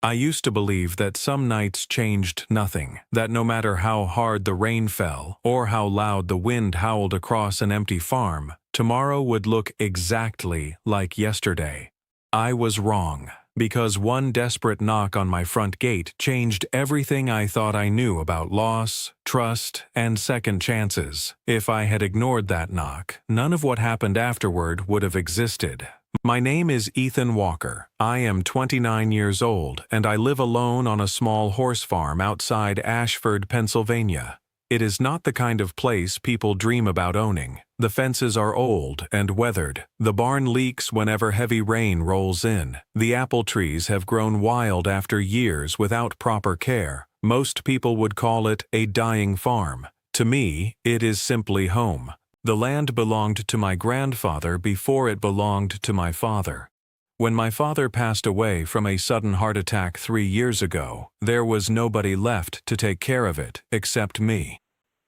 I used to believe that some nights changed nothing, that no matter how hard the rain fell or how loud the wind howled across an empty farm, tomorrow would look exactly like yesterday. I was wrong, because one desperate knock on my front gate changed everything I thought I knew about loss, trust, and second chances. If I had ignored that knock, none of what happened afterward would have existed. My name is Ethan Walker. I am 29 years old, and I live alone on a small horse farm outside Ashford, Pennsylvania. It is not the kind of place people dream about owning. The fences are old and weathered. The barn leaks whenever heavy rain rolls in. The apple trees have grown wild after years without proper care. Most people would call it a dying farm. To me, it is simply home. The land belonged to my grandfather before it belonged to my father. When my father passed away from a sudden heart attack 3 years ago, there was nobody left to take care of it except me.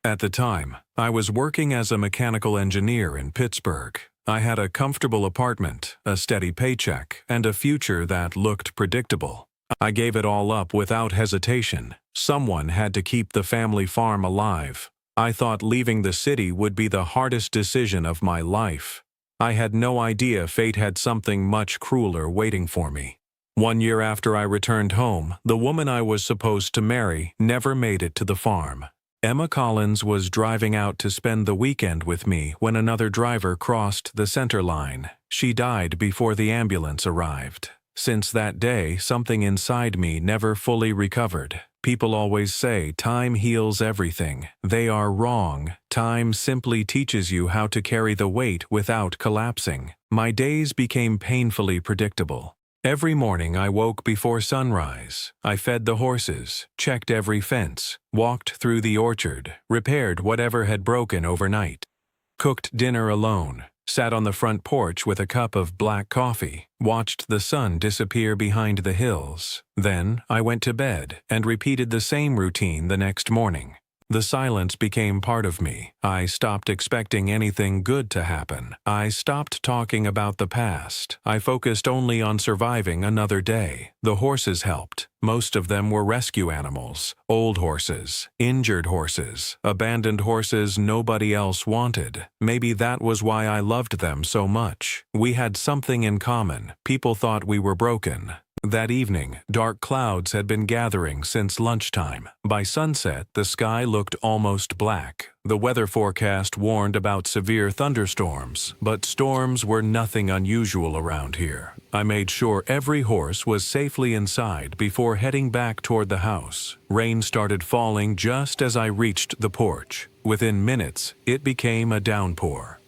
At the time, I was working as a mechanical engineer in Pittsburgh. I had a comfortable apartment, a steady paycheck, and a future that looked predictable. I gave it all up without hesitation. Someone had to keep the family farm alive. I thought leaving the city would be the hardest decision of my life. I had no idea fate had something much crueler waiting for me. 1 year after I returned home, the woman I was supposed to marry never made it to the farm. Emma Collins was driving out to spend the weekend with me when another driver crossed the center line. She died before the ambulance arrived. Since that day, something inside me never fully recovered. People always say time heals everything. They are wrong. Time simply teaches you how to carry the weight without collapsing. My days became painfully predictable. Every morning I woke before sunrise. I fed the horses, checked every fence, walked through the orchard, repaired whatever had broken overnight, cooked dinner alone, sat on the front porch with a cup of black coffee, watched the sun disappear behind the hills. Then I went to bed and repeated the same routine the next morning. The silence became part of me. I stopped expecting anything good to happen. I stopped talking about the past. I focused only on surviving another day. The horses helped. Most of them were rescue animals, old horses, injured horses, abandoned horses nobody else wanted. Maybe that was why I loved them so much. We had something in common. People thought we were broken. That evening, dark clouds had been gathering since lunchtime. By sunset, the sky looked almost black. The weather forecast warned about severe thunderstorms, but storms were nothing unusual around here. I made sure every horse was safely inside before heading back toward the house. Rain started falling just as I reached the porch. Within minutes, it became a downpour.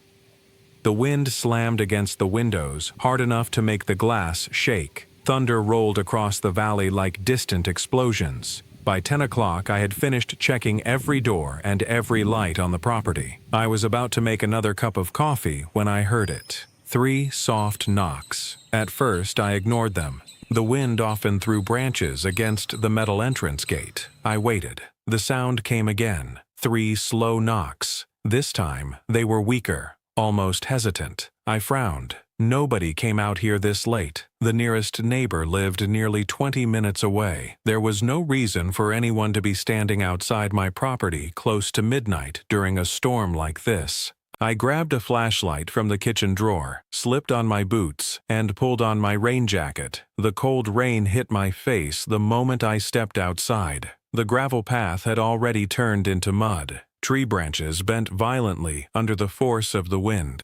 The wind slammed against the windows, hard enough to make the glass shake. Thunder rolled across the valley like distant explosions. By 10 o'clock, I had finished checking every door and every light on the property. I was about to make another cup of coffee when I heard it. 3 soft knocks. At first, I ignored them. The wind often threw branches against the metal entrance gate. I waited. The sound came again. 3 slow knocks. This time, they were weaker, almost hesitant. I frowned. Nobody came out here this late. The nearest neighbor lived nearly 20 minutes away. There was no reason for anyone to be standing outside my property close to midnight during a storm like this. I grabbed a flashlight from the kitchen drawer, slipped on my boots, and pulled on my rain jacket. The cold rain hit my face the moment I stepped outside. The gravel path had already turned into mud. Tree branches bent violently under the force of the wind.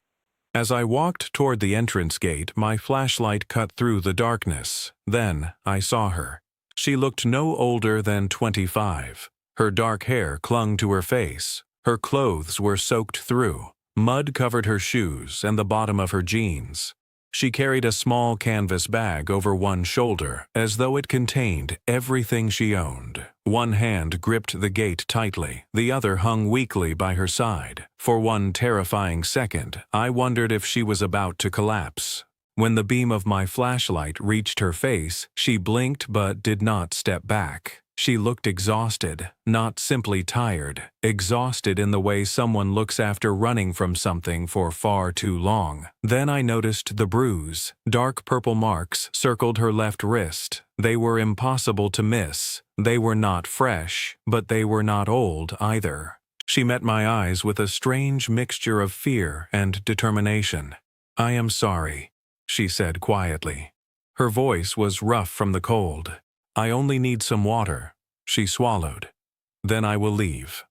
As I walked toward the entrance gate, my flashlight cut through the darkness. Then I saw her. She looked no older than 25. Her dark hair clung to her face. Her clothes were soaked through. Mud covered her shoes and the bottom of her jeans. She carried a small canvas bag over one shoulder, as though it contained everything she owned. One hand gripped the gate tightly, the other hung weakly by her side. For one terrifying second, I wondered if she was about to collapse. When the beam of my flashlight reached her face, she blinked but did not step back. She looked exhausted, not simply tired, exhausted in the way someone looks after running from something for far too long. Then I noticed the bruise. Dark purple marks circled her left wrist. They were impossible to miss. They were not fresh, but they were not old either. She met my eyes with a strange mixture of fear and determination. "I am sorry," she said quietly. Her voice was rough from the cold. "I only need some water." She swallowed. "Then I will leave."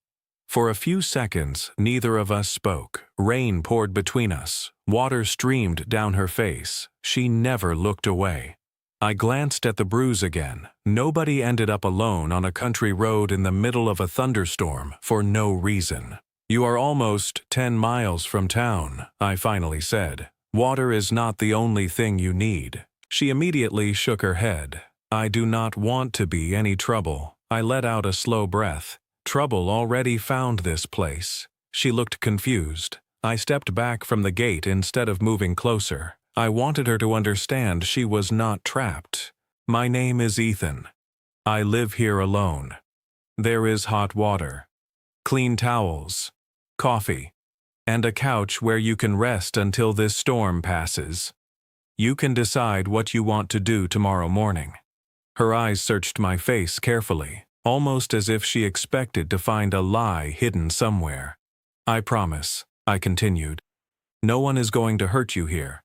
For a few seconds, neither of us spoke. Rain poured between us. Water streamed down her face. She never looked away. I glanced at the bruise again. Nobody ended up alone on a country road in the middle of a thunderstorm for no reason. "You are almost 10 miles from town," I finally said. "Water is not the only thing you need." She immediately shook her head. "I do not want to be any trouble." I let out a slow breath. Trouble already found this place. She looked confused. I stepped back from the gate instead of moving closer. I wanted her to understand she was not trapped. "My name is Ethan. I live here alone. There is hot water, clean towels, coffee, and a couch where you can rest until this storm passes. You can decide what you want to do tomorrow morning." Her eyes searched my face carefully, almost as if she expected to find a lie hidden somewhere. "I promise," I continued. "No one is going to hurt you here."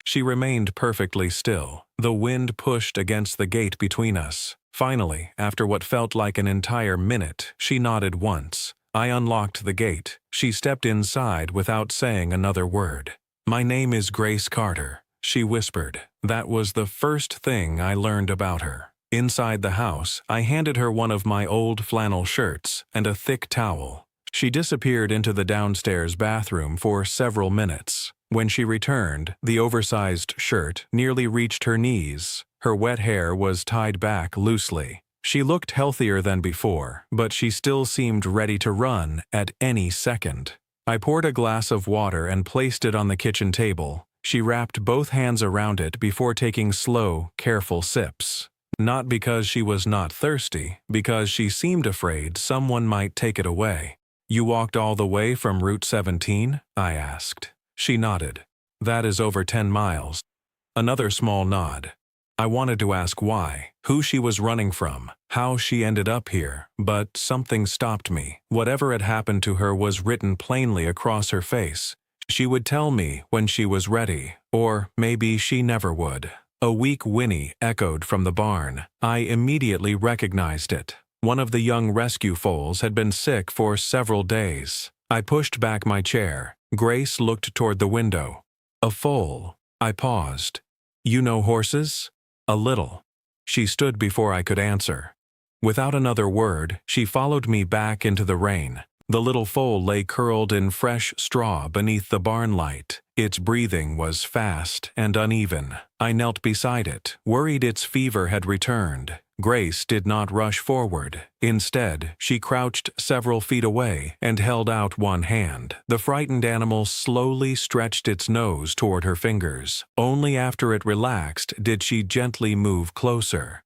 She remained perfectly still. The wind pushed against the gate between us. Finally, after what felt like an entire minute, she nodded once. I unlocked the gate. She stepped inside without saying another word. "My name is Grace Carter," she whispered. That was the first thing I learned about her. Inside the house, I handed her one of my old flannel shirts and a thick towel. She disappeared into the downstairs bathroom for several minutes. When she returned, the oversized shirt nearly reached her knees. Her wet hair was tied back loosely. She looked healthier than before, but she still seemed ready to run at any second. I poured a glass of water and placed it on the kitchen table. She wrapped both hands around it before taking slow, careful sips. Not because she was not thirsty, because she seemed afraid someone might take it away. "You walked all the way from Route 17? I asked. She nodded. "That is over 10 miles. Another small nod. I wanted to ask why, who she was running from, how she ended up here, but something stopped me. Whatever had happened to her was written plainly across her face. She would tell me when she was ready, or maybe she never would. A weak whinny echoed from the barn. I immediately recognized it. One of the young rescue foals had been sick for several days. I pushed back my chair. Grace looked toward the window. "A foal." I paused. "You know horses?" "A little." She stood before I could answer. Without another word, she followed me back into the rain. The little foal lay curled in fresh straw beneath the barn light. Its breathing was fast and uneven. I knelt beside it, worried its fever had returned. Grace did not rush forward. Instead, she crouched several feet away and held out one hand. The frightened animal slowly stretched its nose toward her fingers. Only after it relaxed did she gently move closer.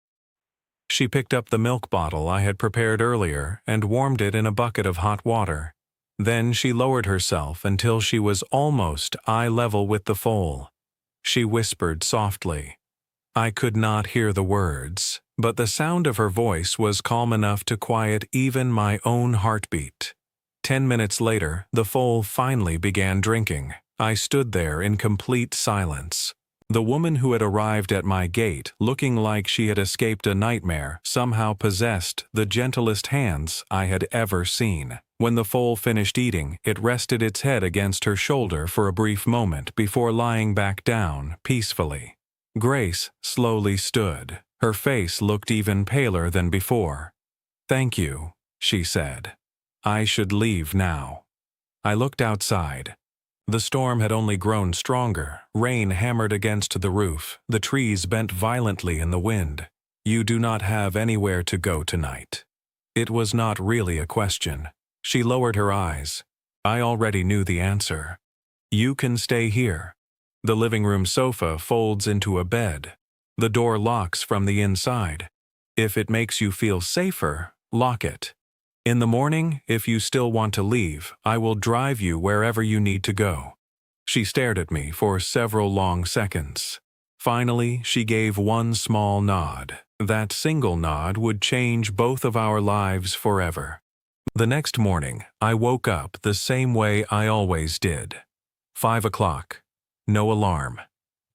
She picked up the milk bottle I had prepared earlier and warmed it in a bucket of hot water. Then she lowered herself until she was almost eye level with the foal. She whispered softly. I could not hear the words, but the sound of her voice was calm enough to quiet even my own heartbeat. 10 minutes later, the foal finally began drinking. I stood there in complete silence. The woman who had arrived at my gate, looking like she had escaped a nightmare, somehow possessed the gentlest hands I had ever seen. When the foal finished eating, it rested its head against her shoulder for a brief moment before lying back down peacefully. Grace slowly stood. Her face looked even paler than before. "Thank you," she said. "I should leave now." I looked outside. The storm had only grown stronger. Rain hammered against the roof. The trees bent violently in the wind. "You do not have anywhere to go tonight." It was not really a question. She lowered her eyes. I already knew the answer. "You can stay here. The living room sofa folds into a bed. The door locks from the inside. If it makes you feel safer, lock it. In the morning, if you still want to leave, I will drive you wherever you need to go." She stared at me for several long seconds. Finally, she gave one small nod. That single nod would change both of our lives forever. The next morning, I woke up the same way I always did. 5 o'clock. No alarm.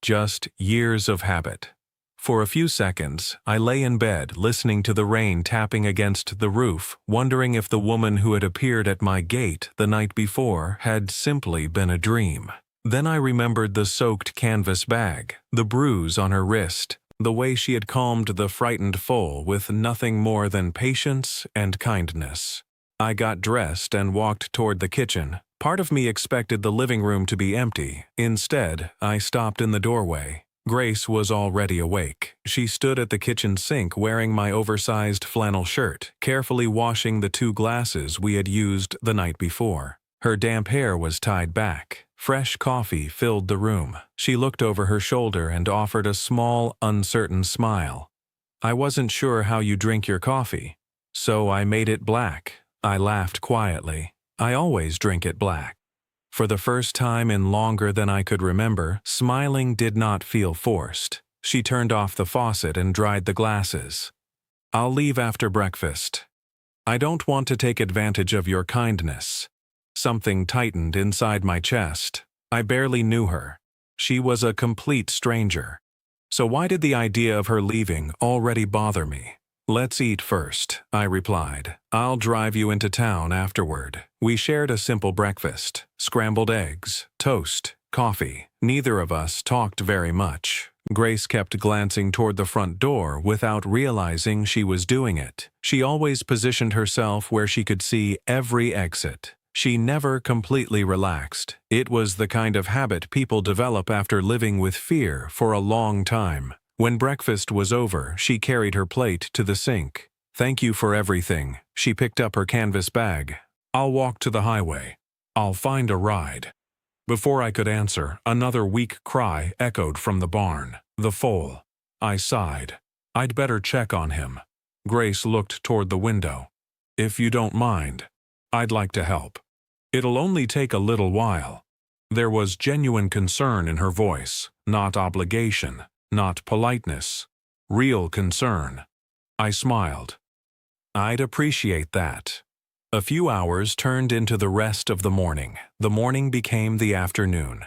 Just years of habit. For a few seconds, I lay in bed listening to the rain tapping against the roof, wondering if the woman who had appeared at my gate the night before had simply been a dream. Then I remembered the soaked canvas bag, the bruise on her wrist, the way she had calmed the frightened foal with nothing more than patience and kindness. I got dressed and walked toward the kitchen. Part of me expected the living room to be empty. Instead, I stopped in the doorway. Grace was already awake. She stood at the kitchen sink wearing my oversized flannel shirt, carefully washing the 2 glasses we had used the night before. Her damp hair was tied back. Fresh coffee filled the room. She looked over her shoulder and offered a small, uncertain smile. "I wasn't sure how you drink your coffee, so I made it black." I laughed quietly. I always drink it black. For the first time in longer than I could remember, smiling did not feel forced. She turned off the faucet and dried the glasses. "I'll leave after breakfast. I don't want to take advantage of your kindness." Something tightened inside my chest. I barely knew her. She was a complete stranger. So why did the idea of her leaving already bother me? "Let's eat first," I replied. "I'll drive you into town afterward." We shared a simple breakfast: scrambled eggs, toast, coffee. Neither of us talked very much. Grace kept glancing toward the front door without realizing she was doing it. She always positioned herself where she could see every exit. She never completely relaxed. It was the kind of habit people develop after living with fear for a long time. When breakfast was over, she carried her plate to the sink. "Thank you for everything." She picked up her canvas bag. "I'll walk to the highway. I'll find a ride." Before I could answer, another weak cry echoed from the barn. The foal. I sighed. "I'd better check on him." Grace looked toward the window. "If you don't mind, I'd like to help. It'll only take a little while." There was genuine concern in her voice, not obligation, not politeness, real concern. I smiled. "I'd appreciate that." A few hours turned into the rest of the morning. The morning became the afternoon.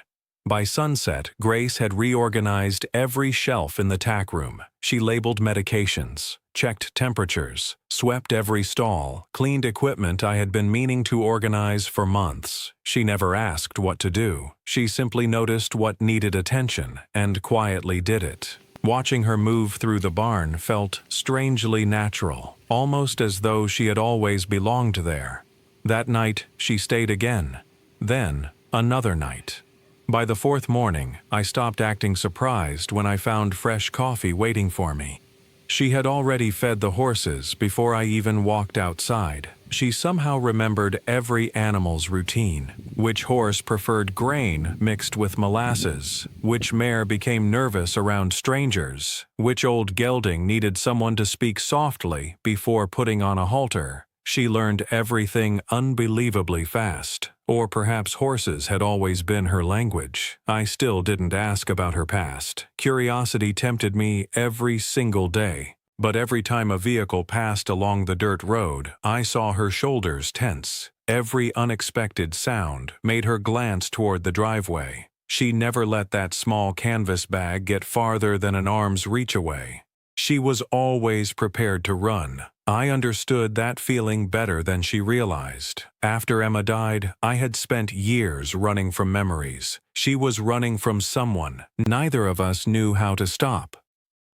By sunset, Grace had reorganized every shelf in the tack room. She labeled medications, checked temperatures, swept every stall, cleaned equipment I had been meaning to organize for months. She never asked what to do. She simply noticed what needed attention and quietly did it. Watching her move through the barn felt strangely natural, almost as though she had always belonged there. That night, she stayed again. Then, another night. By the 4th morning, I stopped acting surprised when I found fresh coffee waiting for me. She had already fed the horses before I even walked outside. She somehow remembered every animal's routine. Which horse preferred grain mixed with molasses, which mare became nervous around strangers, which old gelding needed someone to speak softly before putting on a halter. She learned everything unbelievably fast. Or perhaps horses had always been her language. I still didn't ask about her past. Curiosity tempted me every single day. But every time a vehicle passed along the dirt road, I saw her shoulders tense. Every unexpected sound made her glance toward the driveway. She never let that small canvas bag get farther than an arm's reach away. She was always prepared to run. I understood that feeling better than she realized. After Emma died, I had spent years running from memories. She was running from someone. Neither of us knew how to stop.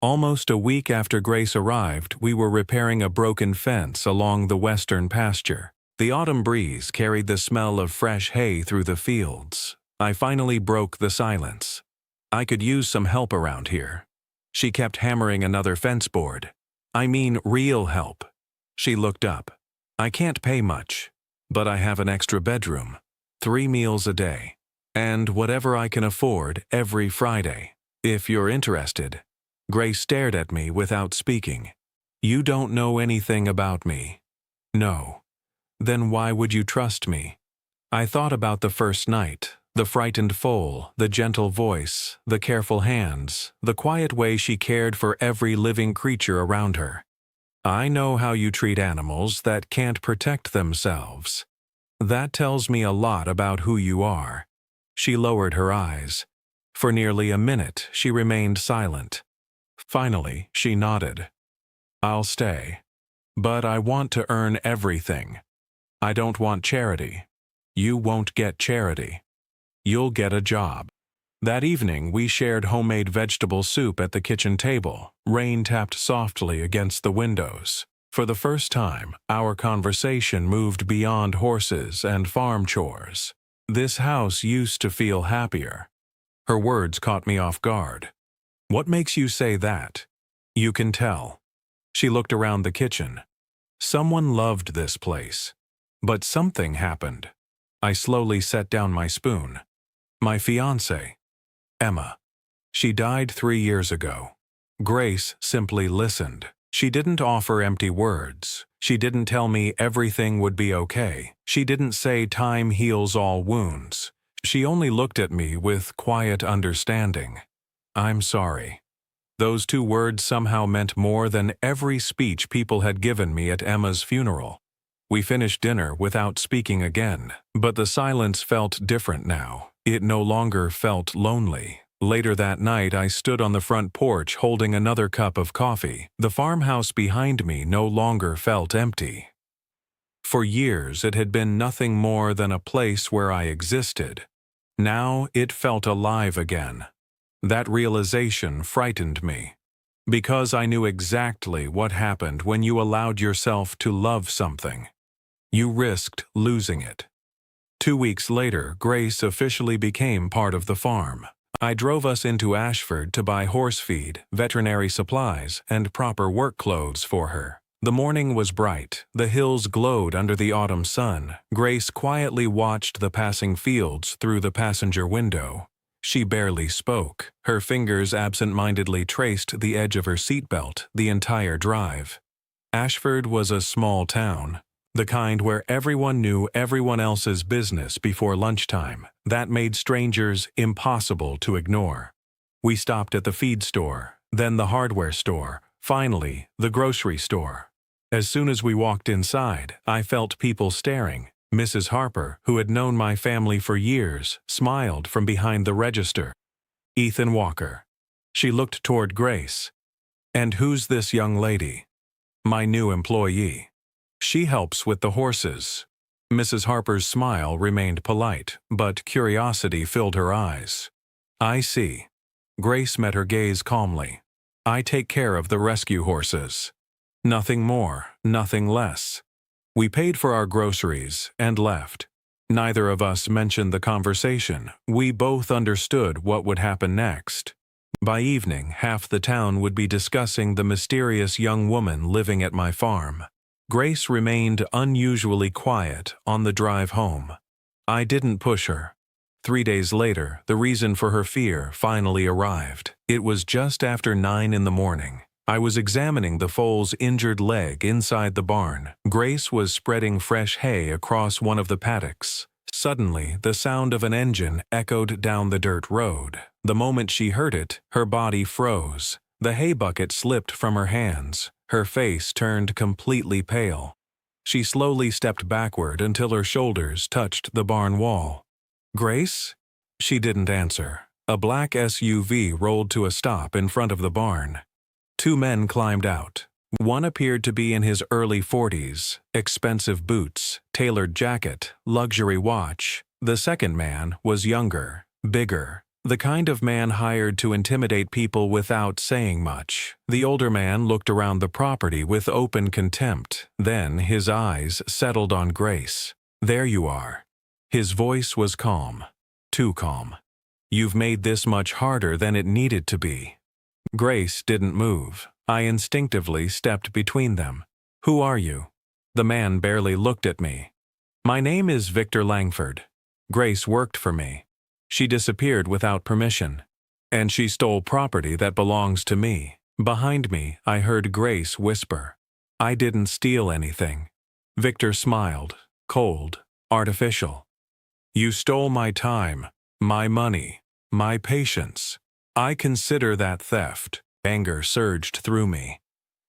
Almost a week after Grace arrived, we were repairing a broken fence along the western pasture. The autumn breeze carried the smell of fresh hay through the fields. I finally broke the silence. "I could use some help around here." She kept hammering another fence board. "I mean real help." She looked up. "I can't pay much, but I have an extra bedroom, 3 meals a day, and whatever I can afford every Friday. If you're interested." Grace stared at me without speaking. You don't know anything about me. No. Then why would you trust me? I thought about the first night, the frightened foal, the gentle voice, the careful hands, the quiet way she cared for every living creature around her. I know how you treat animals that can't protect themselves. That tells me a lot about who you are. She lowered her eyes. For nearly a minute, she remained silent. Finally, she nodded. I'll stay. But I want to earn everything. I don't want charity. You won't get charity. You'll get a job. That evening, we shared homemade vegetable soup at the kitchen table. Rain tapped softly against the windows. For the first time, our conversation moved beyond horses and farm chores. This house used to feel happier. Her words caught me off guard. What makes you say that? You can tell. She looked around the kitchen. Someone loved this place. But something happened. I slowly set down my spoon. My fiancée, Emma. She died 3 years ago. Grace simply listened. She didn't offer empty words. She didn't tell me everything would be okay. She didn't say time heals all wounds. She only looked at me with quiet understanding. I'm sorry. Those 2 words somehow meant more than every speech people had given me at Emma's funeral. We finished dinner without speaking again, but the silence felt different now. It no longer felt lonely. Later that night, I stood on the front porch holding another cup of coffee. The farmhouse behind me no longer felt empty. For years, it had been nothing more than a place where I existed. Now, it felt alive again. That realization frightened me, because I knew exactly what happened when you allowed yourself to love something. You risked losing it. 2 weeks later, Grace officially became part of the farm. I drove us into Ashford to buy horse feed, veterinary supplies, and proper work clothes for her. The morning was bright. The hills glowed under the autumn sun. Grace quietly watched the passing fields through the passenger window. She barely spoke. Her fingers absent-mindedly traced the edge of her seatbelt the entire drive. Ashford was a small town. The kind where everyone knew everyone else's business before lunchtime. That made strangers impossible to ignore. We stopped at the feed store, then the hardware store, finally the grocery store. As soon as we walked inside, I felt people staring. Mrs. Harper, who had known my family for years, smiled from behind the register. Ethan Walker. She looked toward Grace. And who's this young lady? My new employee. She helps with the horses. Mrs. Harper's smile remained polite, but curiosity filled her eyes. I see. Grace met her gaze calmly. I take care of the rescue horses. Nothing more, nothing less. We paid for our groceries and left. Neither of us mentioned the conversation. We both understood what would happen next. By evening, half the town would be discussing the mysterious young woman living at my farm. Grace remained unusually quiet on the drive home. I didn't push her. 3 days later, the reason for her fear finally arrived. It was just after 9 in the morning. I was examining the foal's injured leg inside the barn. Grace was spreading fresh hay across one of the paddocks. Suddenly, the sound of an engine echoed down the dirt road. The moment she heard it, her body froze. The hay bucket slipped from her hands. Her face turned completely pale. She slowly stepped backward until her shoulders touched the barn wall. Grace? She didn't answer. A black SUV rolled to a stop in front of the barn. 2 men climbed out. One appeared to be in his early 40s, expensive boots, tailored jacket, luxury watch. The second man was younger, bigger. The kind of man hired to intimidate people without saying much. The older man looked around the property with open contempt. Then his eyes settled on Grace. There you are. His voice was calm. Too calm. You've made this much harder than it needed to be. Grace didn't move. I instinctively stepped between them. Who are you? The man barely looked at me. My name is Victor Langford. Grace worked for me. She disappeared without permission, and she stole property that belongs to me. Behind me, I heard Grace whisper, "I didn't steal anything." Victor smiled, cold, artificial. "You stole my time, my money, my patience. I consider that theft." Anger surged through me.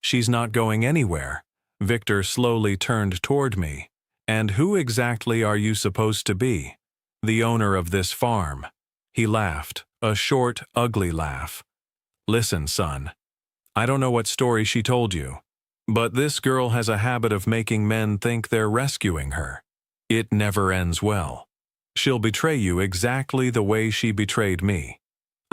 "She's not going anywhere." Victor slowly turned toward me. "And who exactly are you supposed to be?" "The owner of this farm." He laughed, a short, ugly laugh. "Listen, son. I don't know what story she told you, but this girl has a habit of making men think they're rescuing her. It never ends well. She'll betray you exactly the way she betrayed me."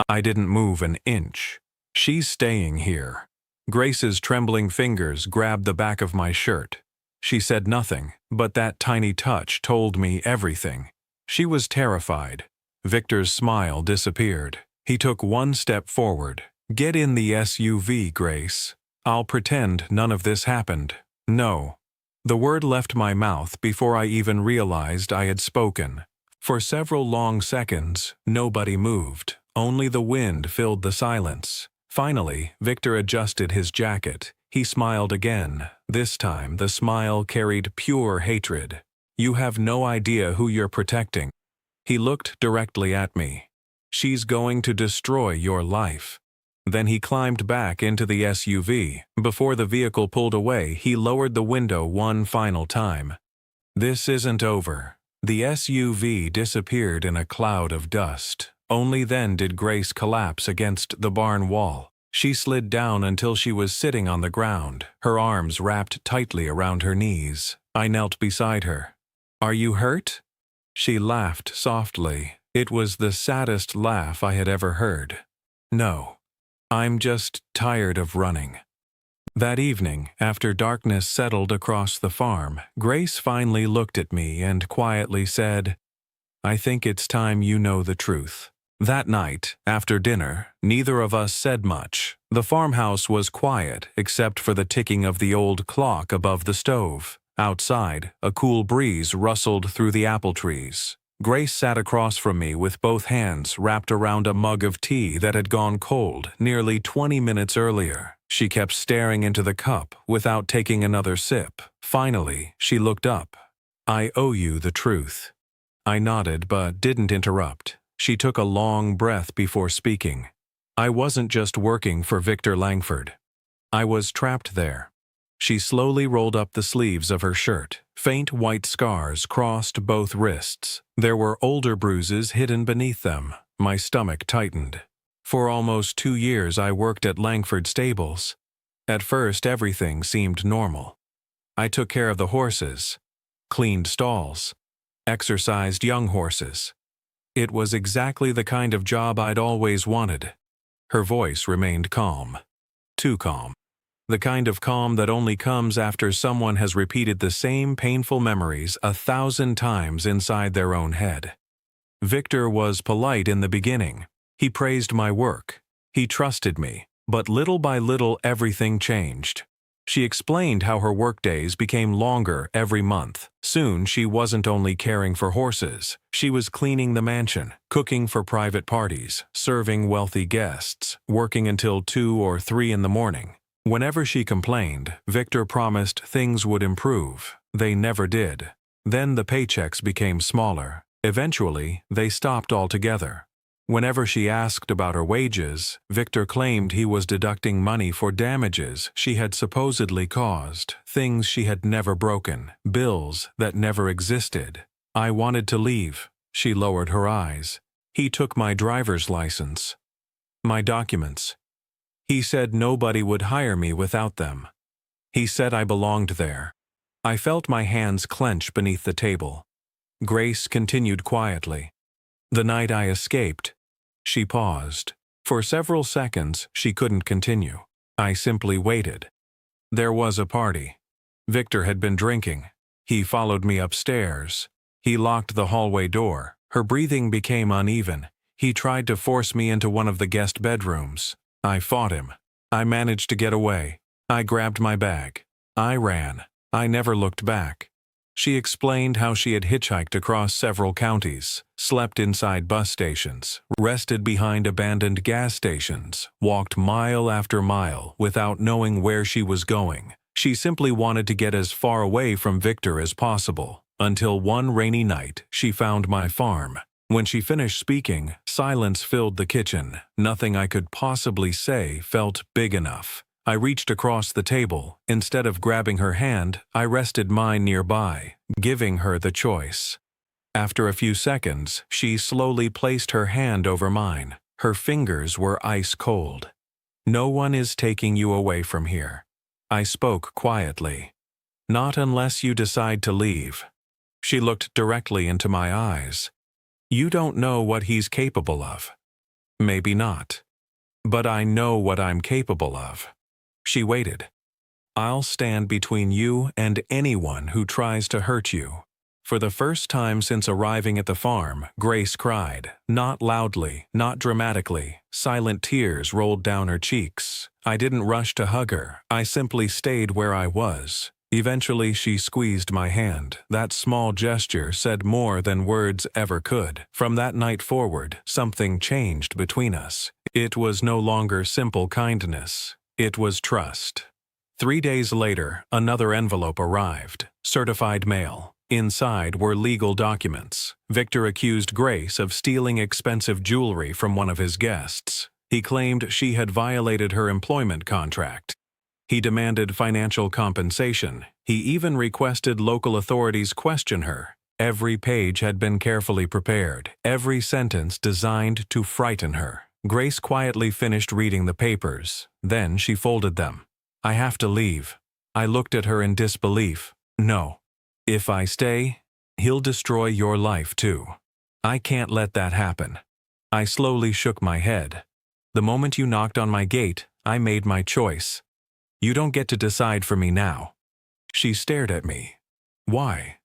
I didn't move an inch. "She's staying here." Grace's trembling fingers grabbed the back of my shirt. She said nothing, but that tiny touch told me everything. She was terrified. Victor's smile disappeared. He took one step forward. "Get in the SUV, Grace. I'll pretend none of this happened." "No." The word left my mouth before I even realized I had spoken. For several long seconds, nobody moved. Only the wind filled the silence. Finally, Victor adjusted his jacket. He smiled again. This time, the smile carried pure hatred. "You have no idea who you're protecting." He looked directly at me. "She's going to destroy your life." Then he climbed back into the SUV. Before the vehicle pulled away, he lowered the window one final time. "This isn't over." The SUV disappeared in a cloud of dust. Only then did Grace collapse against the barn wall. She slid down until she was sitting on the ground, her arms wrapped tightly around her knees. I knelt beside her. "Are you hurt?" She laughed softly. It was the saddest laugh I had ever heard. "No. I'm just tired of running." That evening, after darkness settled across the farm, Grace finally looked at me and quietly said, "I think it's time you know the truth." That night, after dinner, neither of us said much. The farmhouse was quiet except for the ticking of the old clock above the stove. Outside, a cool breeze rustled through the apple trees. Grace sat across from me with both hands wrapped around a mug of tea that had gone cold nearly 20 minutes earlier. She kept staring into the cup without taking another sip. Finally, she looked up. "I owe you the truth." I nodded but didn't interrupt. She took a long breath before speaking. "I wasn't just working for Victor Langford. I was trapped there." She slowly rolled up the sleeves of her shirt. Faint white scars crossed both wrists. There were older bruises hidden beneath them. My stomach tightened. "For almost 2 years I worked at Langford Stables. At first everything seemed normal. I took care of the horses, cleaned stalls, exercised young horses. It was exactly the kind of job I'd always wanted." Her voice remained calm. Too calm. The kind of calm that only comes after someone has repeated the same painful memories 1,000 times inside their own head. "Victor was polite in the beginning. He praised my work. He trusted me. But little by little everything changed." She explained how her workdays became longer every month. Soon she wasn't only caring for horses. She was cleaning the mansion, cooking for private parties, serving wealthy guests, working until 2 or 3 in the morning. Whenever she complained, Victor promised things would improve. They never did. Then the paychecks became smaller. Eventually, they stopped altogether. Whenever she asked about her wages, Victor claimed he was deducting money for damages she had supposedly caused, things she had never broken, bills that never existed. I wanted to leave. She lowered her eyes. "He took my driver's license, my documents. He said nobody would hire me without them. He said I belonged there." I felt my hands clench beneath the table. Grace continued quietly. "The night I escaped." She paused. For several seconds, she couldn't continue. I simply waited. "There was a party. Victor had been drinking. He followed me upstairs. He locked the hallway door. Her breathing became uneven. He tried to force me into one of the guest bedrooms. I fought him. I managed to get away. I grabbed my bag. I ran. I never looked back." She explained how she had hitchhiked across several counties, slept inside bus stations, rested behind abandoned gas stations, walked mile after mile without knowing where she was going. She simply wanted to get as far away from Victor as possible, until one rainy night she found my farm. When she finished speaking, silence filled the kitchen. Nothing I could possibly say felt big enough. I reached across the table. Instead of grabbing her hand, I rested mine nearby, giving her the choice. After a few seconds, she slowly placed her hand over mine. Her fingers were ice cold. "No one is taking you away from here," I spoke quietly. "Not unless you decide to leave." She looked directly into my eyes. "You don't know what he's capable of." "Maybe not. But I know what I'm capable of." She waited. "I'll stand between you and anyone who tries to hurt you." For the first time since arriving at the farm, Grace cried. Not loudly, not dramatically. Silent tears rolled down her cheeks. I didn't rush to hug her. I simply stayed where I was. Eventually, she squeezed my hand. That small gesture said more than words ever could. From that night forward, something changed between us. It was no longer simple kindness. It was trust. 3 days later, another envelope arrived. Certified mail. Inside were legal documents. Victor accused Grace of stealing expensive jewelry from one of his guests. He claimed she had violated her employment contract. He demanded financial compensation. He even requested local authorities question her. Every page had been carefully prepared, every sentence designed to frighten her. Grace quietly finished reading the papers. Then she folded them. "I have to leave." I looked at her in disbelief. "No. If I stay, he'll destroy your life too. I can't let that happen." I slowly shook my head. "The moment you knocked on my gate, I made my choice. You don't get to decide for me now." She stared at me. "Why?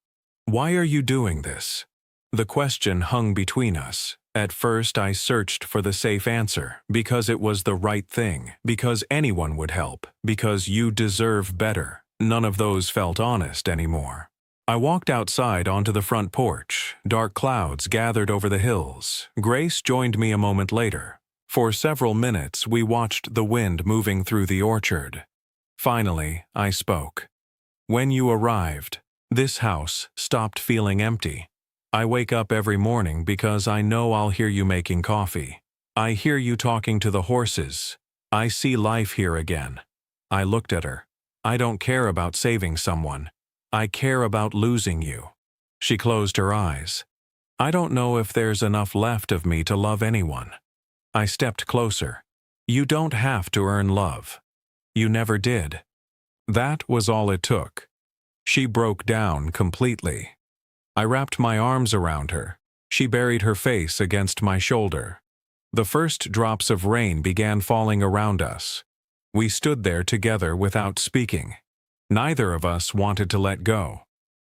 Why are you doing this?" The question hung between us. At first I searched for the safe answer, because it was the right thing, because anyone would help, because you deserve better. None of those felt honest anymore. I walked outside onto the front porch. Dark clouds gathered over the hills. Grace joined me a moment later. For several minutes we watched the wind moving through the orchard. Finally, I spoke. "When you arrived, this house stopped feeling empty. I wake up every morning because I know I'll hear you making coffee. I hear you talking to the horses. I see life here again." I looked at her. "I don't care about saving someone. I care about losing you." She closed her eyes. "I don't know if there's enough left of me to love anyone." I stepped closer. "You don't have to earn love. You never did." That was all it took. She broke down completely. I wrapped my arms around her. She buried her face against my shoulder. The first drops of rain began falling around us. We stood there together without speaking. Neither of us wanted to let go.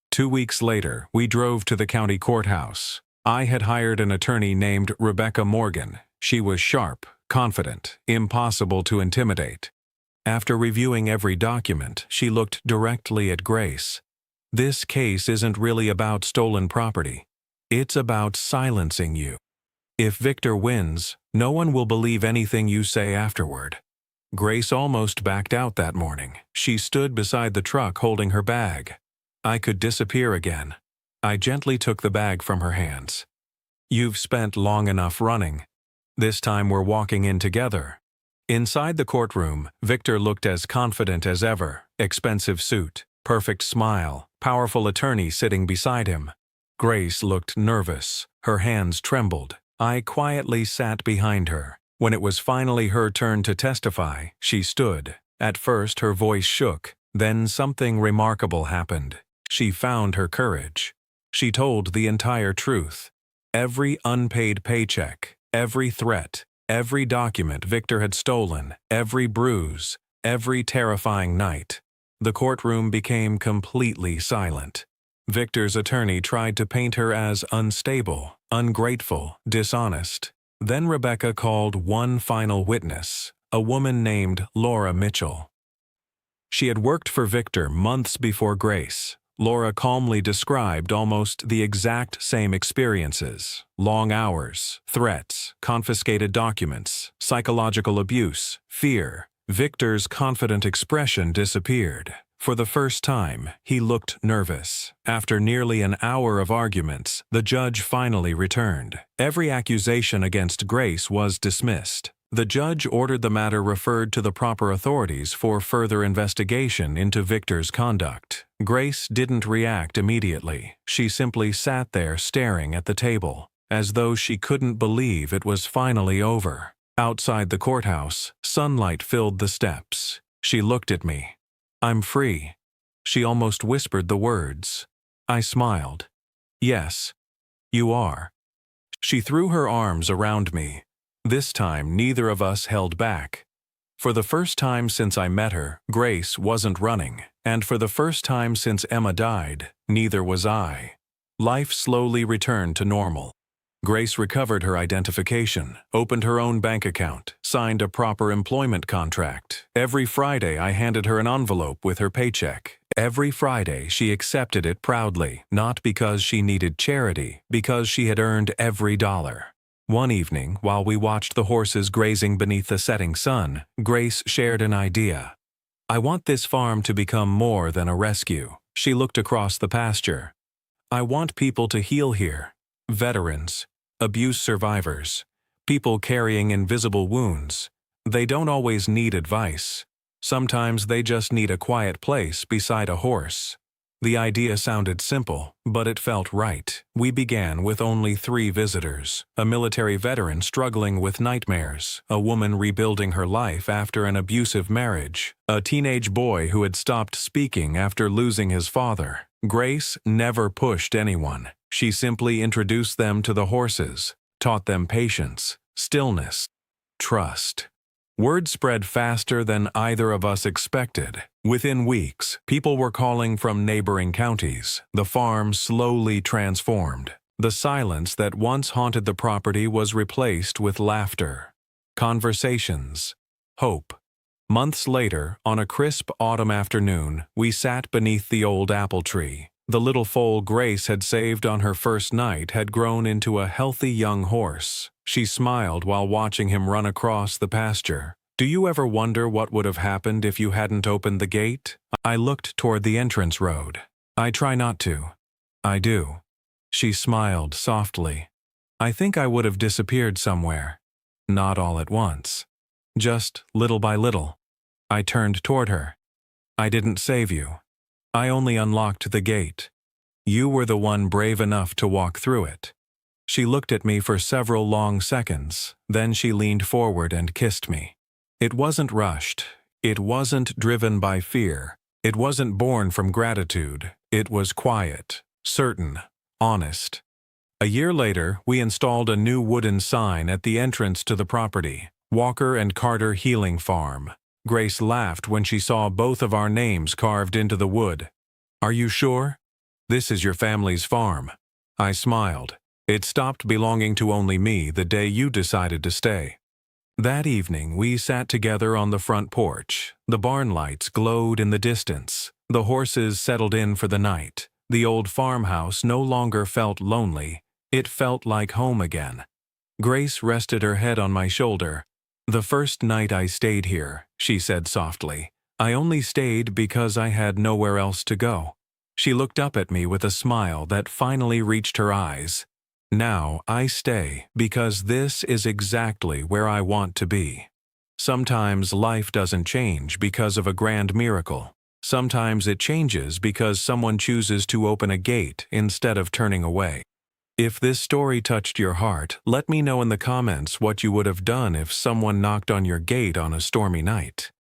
2 weeks later, we drove to the county courthouse. I had hired an attorney named Rebecca Morgan. She was sharp, confident, impossible to intimidate. After reviewing every document, she looked directly at Grace. "This case isn't really about stolen property. It's about silencing you. If Victor wins, no one will believe anything you say afterward." Grace almost backed out that morning. She stood beside the truck holding her bag. I could disappear again. I gently took the bag from her hands. "You've spent long enough running. This time we're walking in together." Inside the courtroom, Victor looked as confident as ever. Expensive suit, perfect smile, powerful attorney sitting beside him. Grace looked nervous. Her hands trembled. I quietly sat behind her. When it was finally her turn to testify, she stood. At first her voice shook. Then something remarkable happened. She found her courage. She told the entire truth. Every unpaid paycheck, every threat, every document Victor had stolen, every bruise, every terrifying night. The courtroom became completely silent. Victor's attorney tried to paint her as unstable, ungrateful, dishonest. Then Rebecca called one final witness, a woman named Laura Mitchell. She had worked for Victor months before Grace. Laura calmly described almost the exact same experiences: long hours, threats, confiscated documents, psychological abuse, fear. Victor's confident expression disappeared. For the first time, he looked nervous. After nearly an hour of arguments, the judge finally returned. Every accusation against Grace was dismissed. The judge ordered the matter referred to the proper authorities for further investigation into Victor's conduct. Grace didn't react immediately. She simply sat there staring at the table, as though she couldn't believe it was finally over. Outside the courthouse, sunlight filled the steps. She looked at me. "I'm free." She almost whispered the words. I smiled. "Yes, you are." She threw her arms around me. This time, neither of us held back. For the first time since I met her, Grace wasn't running, and for the first time since Emma died, neither was I. Life slowly returned to normal. Grace recovered her identification, opened her own bank account, signed a proper employment contract. Every Friday I handed her an envelope with her paycheck. Every Friday she accepted it proudly, not because she needed charity, because she had earned every dollar. One evening, while we watched the horses grazing beneath the setting sun, Grace shared an idea. "I want this farm to become more than a rescue." She looked across the pasture. "I want people to heal here. Veterans, abuse survivors, people carrying invisible wounds. They don't always need advice. Sometimes they just need a quiet place beside a horse." The idea sounded simple, but it felt right. We began with only 3 visitors: a military veteran struggling with nightmares, a woman rebuilding her life after an abusive marriage, a teenage boy who had stopped speaking after losing his father. Grace never pushed anyone. She simply introduced them to the horses, taught them patience, stillness, trust. Word spread faster than either of us expected. Within weeks, people were calling from neighboring counties. The farm slowly transformed. The silence that once haunted the property was replaced with laughter, conversations, hope. Months later, on a crisp autumn afternoon, we sat beneath the old apple tree. The little foal Grace had saved on her first night had grown into a healthy young horse. She smiled while watching him run across the pasture. "Do you ever wonder what would have happened if you hadn't opened the gate?" I looked toward the entrance road. "I try not to." "I do." She smiled softly. "I think I would have disappeared somewhere. Not all at once. Just little by little." I turned toward her. "I didn't save you. I only unlocked the gate. You were the one brave enough to walk through it." She looked at me for several long seconds, then she leaned forward and kissed me. It wasn't rushed. It wasn't driven by fear. It wasn't born from gratitude. It was quiet, certain, honest. A year later, we installed a new wooden sign at the entrance to the property: Walker and Carter Healing Farm. Grace laughed when she saw both of our names carved into the wood. "Are you sure? This is your family's farm." I smiled. "It stopped belonging to only me the day you decided to stay." That evening, we sat together on the front porch. The barn lights glowed in the distance. The horses settled in for the night. The old farmhouse no longer felt lonely. It felt like home again. Grace rested her head on my shoulder. "The first night I stayed here," she said softly, "I only stayed because I had nowhere else to go." She looked up at me with a smile that finally reached her eyes. "Now I stay because this is exactly where I want to be." Sometimes life doesn't change because of a grand miracle. Sometimes it changes because someone chooses to open a gate instead of turning away. If this story touched your heart, let me know in the comments what you would have done if someone knocked on your gate on a stormy night.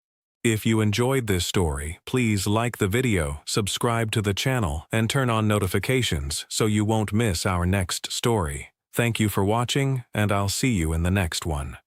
If you enjoyed this story, please like the video, subscribe to the channel, and turn on notifications so you won't miss our next story. Thank you for watching, and I'll see you in the next one.